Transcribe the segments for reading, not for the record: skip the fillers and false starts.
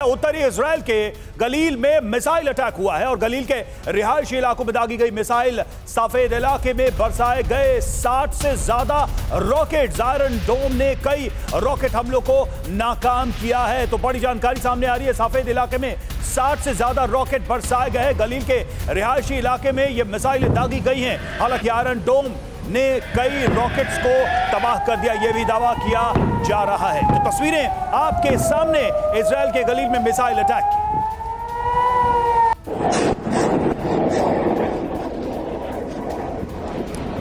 उत्तरी इजराइल के गलील में मिसाइल अटैक हुआ है और गलील के रिहायशी इलाकों में दागी गई मिसाइल सफेद इलाके में बरसाए गए 60 से ज्यादा रॉकेट। आयरन डोम ने कई रॉकेट हमलों को नाकाम किया है। तो बड़ी जानकारी सामने आ रही है, सफेद इलाके में 60 से ज्यादा रॉकेट बरसाए गए हैं। गलील के रिहायशी इलाके में ये मिसाइलें दागी गई हैं। हालांकि आयरन डोम ने कई रॉकेट्स को तबाह कर दिया, यह भी दावा किया जा रहा है। तो तस्वीरें आपके सामने इजराइल के गलील में मिसाइल अटैक की।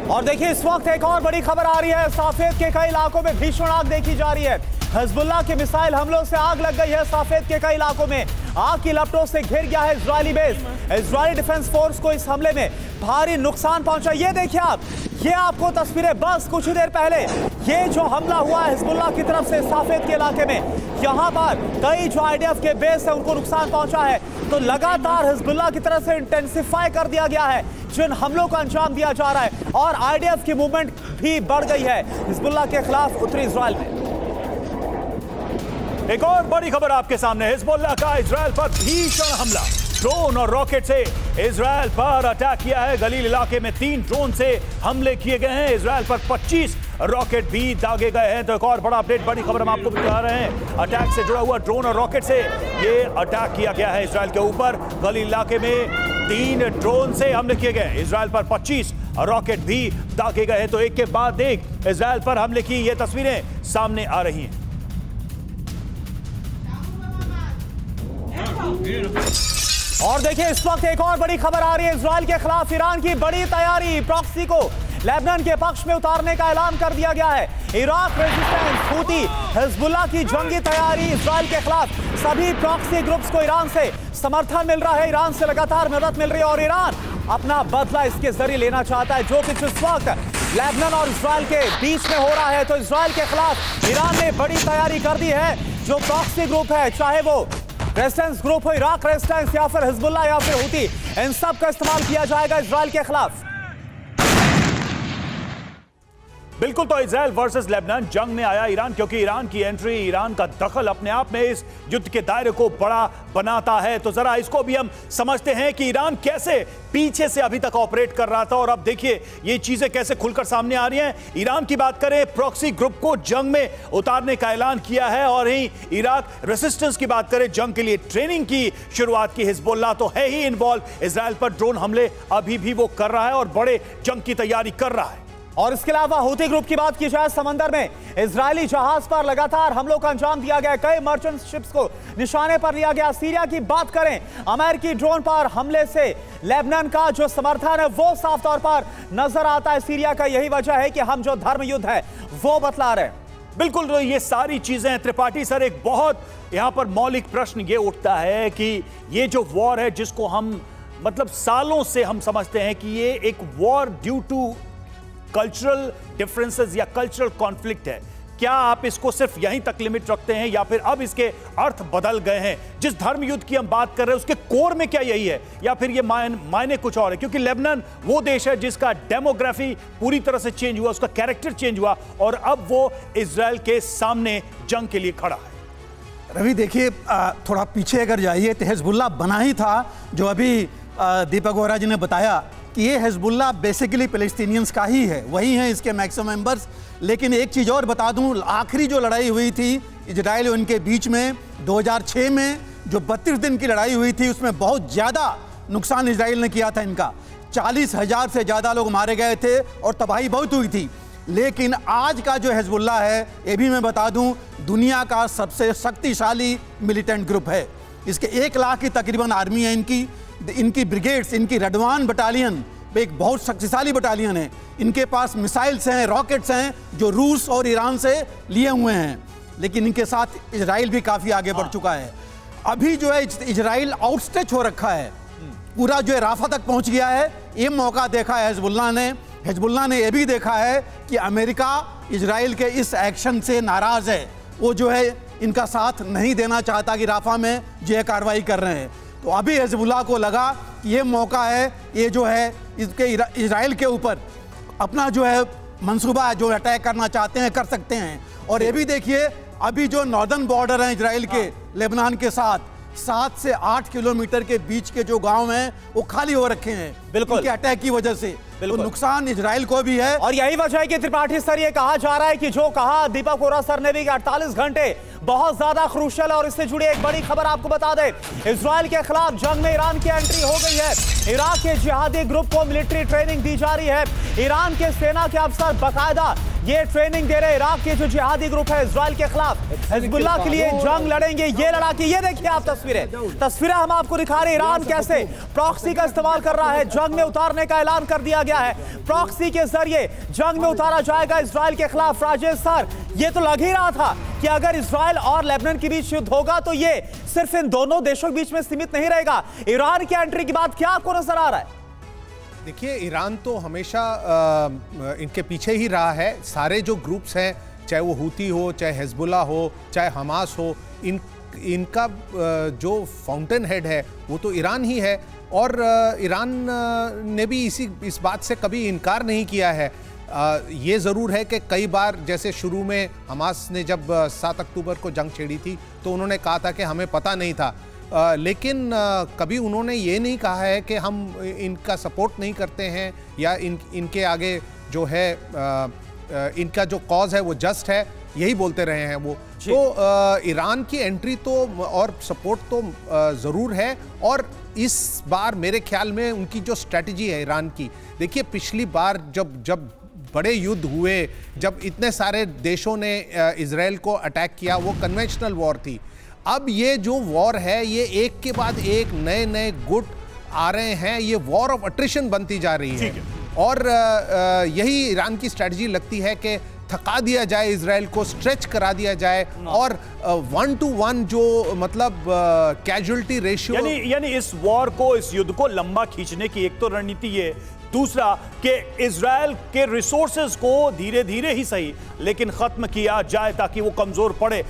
और देखिए इस वक्त एक और बड़ी खबर आ रही है, साफेद के कई इलाकों में भीषण आग देखी जा रही है। हिजबुल्लाह के मिसाइल हमलों से आग लग गई है। साफेद के कई इलाकों में आग की लपटों से घिर गया है Israeli base. Israeli defence force को इस हमले में भारी नुकसान पहुंचा। ये देखिए आप, ये आपको तस्वीरें बस कुछ ही देर पहले ये जो हमला हुआ है हिजबुल्लाह की तरफ से साफेद के इलाके में, यहाँ पर कई जो आईडीएफ के बेस है उनको नुकसान पहुंचा है। तो लगातार हिजबुल्लाह की तरफ से इंटेंसिफाई कर दिया गया है जिन हमलों को अंजाम दिया जा रहा है और आईडीएफ की मूवमेंट भी बढ़ गई है हिजबुल्लाह के खिलाफ उत्तरी इजराइल में। एक और बड़ी खबर आपके सामने, हिजबुल्लाह का इजराइल पर भीषण हमला। ड्रोन और रॉकेट से इजराइल पर अटैक किया है। गलील इलाके में 3 ड्रोन से हमले किए गए हैं। इजराइल पर 25 रॉकेट भी दागे गए हैं। तो एक और बड़ा अपडेट, बड़ी खबर हम आपको बता रहे हैं। अटैक से जुड़ा हुआ ड्रोन और रॉकेट से ये अटैक किया गया है इजराइल के ऊपर। गलील इलाके में 3 ड्रोन से हमले किए गए। इजराइल पर 25 रॉकेट भी दागे गए हैं। तो एक के बाद एक इजराइल पर हमले की ये तस्वीरें सामने आ रही हैं। और देखिए इस वक्त एक और बड़ी खबर आ रही है, इजराइल के खिलाफ ईरान की बड़ी तैयारी। प्रॉक्सी को लेबनान के पक्ष में उतारने का ऐलान कर दिया गया है। इराक रेजिस्टेंस, हूती, हिजबुल्लाह की जंगी तैयारी इजराइल के खिलाफ। सभी प्रॉक्सी ग्रुप्स को ईरान से समर्थन मिल रहा है, ईरान से लगातार मदद मिल रही है और ईरान अपना बदला इसके जरिए लेना चाहता है। जो कुछ इस वक्त लेबनान और इजराइल के बीच में हो रहा है, तो इजराइल के खिलाफ ईरान ने बड़ी तैयारी कर दी है। जो प्रॉक्सी ग्रुप है, चाहे वो रेजिस्टेंस ग्रुप हो, इराक रेजिस्टेंस या फिर हिजबुल्लाह या फिर हूती, इन सब का इस्तेमाल किया जाएगा इजराइल के खिलाफ। बिल्कुल, तो इजराइल वर्सेस लेबनान जंग में आया ईरान, क्योंकि ईरान की एंट्री, ईरान का दखल अपने आप में इस युद्ध के दायरे को बड़ा बनाता है। तो जरा इसको भी हम समझते हैं कि ईरान कैसे पीछे से अभी तक ऑपरेट कर रहा था और अब देखिए ये चीजें कैसे खुलकर सामने आ रही हैं। ईरान की बात करें, प्रॉक्सी ग्रुप को जंग में उतारने का ऐलान किया है। और ही इराक रेसिस्टेंस की बात करें, जंग के लिए ट्रेनिंग की शुरुआत की। हिजबुल्लाह तो है ही इन्वॉल्व, इजराइल पर ड्रोन हमले अभी भी वो कर रहा है और बड़े जंग की तैयारी कर रहा है। और इसके अलावा हूती ग्रुप की बात की जाए, समंदर में इजरायली जहाज पर लगातार हमलों का अंजाम दिया गया। कई मर्चेंट शिप्स को निशाने पर लिया गया। सीरिया की बात करें, अमेरिकी ड्रोन पर हमले से लेबनान का जो समर्थन है वो साफ तौर पर नजर आता है। सीरिया का यही वजह है कि हम जो धर्म युद्ध है वो बतला रहे हैं। बिल्कुल, तो ये सारी चीजें त्रिपाठी सर, एक बहुत यहां पर मौलिक प्रश्न ये उठता है कि ये जो वॉर है जिसको हम मतलब सालों से हम समझते हैं कि ये एक war due to cultural differences या कल्चरल कॉन्फ्लिक्ट है, क्या आप इसको सिर्फ यहीं तक लिमिट रखते हैं या फिर अब इसके अर्थ बदल गए हैं? जिस धर्म युद्ध की हम बात कर रहे हैं उसके कोर में क्या यही है या फिर ये मायने कुछ और है? क्योंकि लेबनान वो देश है जिसका डेमोग्राफी पूरी तरह से चेंज हुआ, उसका कैरेक्टर चेंज हुआ और अब वो इजराइल के सामने जंग के लिए खड़ा है। रवि देखिए, थोड़ा पीछे अगर जाइए तो हिजबुल्लाह बना ही था, जो अभी दीपक वोरा जी ने बताया कि ये हिजबुल्लाह बेसिकली पैलेस्टीनियंस का ही है, वही हैं इसके मैक्सिमम मेंबर्स। लेकिन एक चीज़ और बता दूं, आखिरी जो लड़ाई हुई थी इजराइल और उनके बीच में 2006 में, जो 32 दिन की लड़ाई हुई थी, उसमें बहुत ज़्यादा नुकसान इजराइल ने किया था इनका। 40,000 से ज़्यादा लोग मारे गए थे और तबाही बहुत हुई थी। लेकिन आज का जो हिजबुल्लाह है, ये भी मैं बता दूं, दुनिया का सबसे शक्तिशाली मिलिटेंट ग्रुप है। इसके 1 लाख की तकरीबन आर्मी है इनकी ब्रिगेड्स, इनकी रडवान बटालियन एक बहुत शक्तिशाली बटालियन है। इनके पास मिसाइल्स हैं, रॉकेट्स हैं जो रूस और ईरान से लिए हुए हैं। लेकिन इनके साथ इजराइल भी काफ़ी आगे बढ़ चुका है। अभी जो है इजराइल आउटस्ट्रेच हो रखा है, पूरा जो है राफा तक पहुंच गया है। ये मौका देखा है हिजबुल्लाह ने यह भी देखा है कि अमेरिका इजराइल के इस एक्शन से नाराज़ है। वो जो है इनका साथ नहीं देना चाहता कि राफा में जो है कार्रवाई कर रहे हैं। तो अभी हिजबुल्लाह को लगा कि ये मौका है, ये जो है इसके इजराइल के ऊपर अपना जो है मंसूबा जो अटैक करना चाहते हैं कर सकते हैं। और ये भी देखिए, अभी जो नॉर्दर्न बॉर्डर है इजराइल के लेबनान के साथ, 7 से 8 किलोमीटर के बीच के जो गांव हैं वो खाली हो रखे हैं, बिल्कुल इनके अटैक की वजह से। तो नुकसान इजराइल को भी है। और यही वजह है कि त्रिपाठी सर ये कहा जा रहा है कि जो कहा दीपक वोरा सर ने भी कि 48 घंटे बहुत ज्यादा क्रूशियल है। और इससे जुड़ी एक बड़ी खबर आपको बता दें, इजराइल के खिलाफ जंग में ईरान की एंट्री हो गई है। इराक के जिहादी ग्रुप को मिलिट्री ट्रेनिंग दी जा रही है। ईरान के सेना के अफसर बाकायदा ये ट्रेनिंग दे रहे। इराक के जो जिहादी ग्रुप है इजराइल के खिलाफ हिजबुल्लाह के लिए जंग लड़ेंगे। ये लड़ाके, ये देखिए आप तस्वीरें हम आपको दिखा रहे हैं। ईरान कैसे प्रॉक्सी का इस्तेमाल कर रहा है। जंग में उतारने का ऐलान कर दिया गया है। प्रॉक्सी के जरिए जंग में उतारा जाएगा इजराइल के खिलाफ। राजेश सर, ये तो लग ही रहा था कि अगर इजराइल और लेबनान के बीच युद्ध होगा तो ये सिर्फ इन दोनों देशों के बीच में सीमित नहीं रहेगा। ईरान की एंट्री के बाद क्या आपको नजर आ रहा है? देखिए, ईरान तो हमेशा इनके पीछे ही रहा है। सारे जो ग्रुप्स हैं, चाहे वो हूती हो, चाहे हिजबुल्लाह हो, चाहे हमास हो, इनका जो फाउंटेन हेड है वो तो ईरान ही है। और ईरान ने भी इस बात से कभी इनकार नहीं किया है। ये ज़रूर है कि कई बार, जैसे शुरू में हमास ने जब 7 अक्टूबर को जंग छेड़ी थी तो उन्होंने कहा था कि हमें पता नहीं था, लेकिन कभी उन्होंने ये नहीं कहा है कि हम इनका सपोर्ट नहीं करते हैं या इनके आगे जो है इनका जो कॉज है वो जस्ट है, यही बोलते रहे हैं वो। तो ईरान की एंट्री तो और सपोर्ट तो ज़रूर है। और इस बार मेरे ख्याल में उनकी जो स्ट्रेटजी है ईरान की, देखिए पिछली बार जब बड़े युद्ध हुए, जब इतने सारे देशों ने इजराइल को अटैक किया, वो कन्वेंशनल वॉर थी। अब ये जो वॉर है ये एक के बाद एक नए नए गुट आ रहे हैं। ये वॉर ऑफ अट्रिशन बनती जा रही है। और यही ईरान की स्ट्रेटजी लगती है कि थका दिया जाए इजराइल को, स्ट्रेच करा दिया जाए और 1 to 1 जो मतलब कैजुअलिटी रेशियो, यानी इस वॉर को, इस युद्ध को लंबा खींचने की एक तो रणनीति ये, दूसरा कि इजराइल के रिसोर्सेज को धीरे धीरे ही सही लेकिन खत्म किया जाए ताकि वो कमजोर पड़े।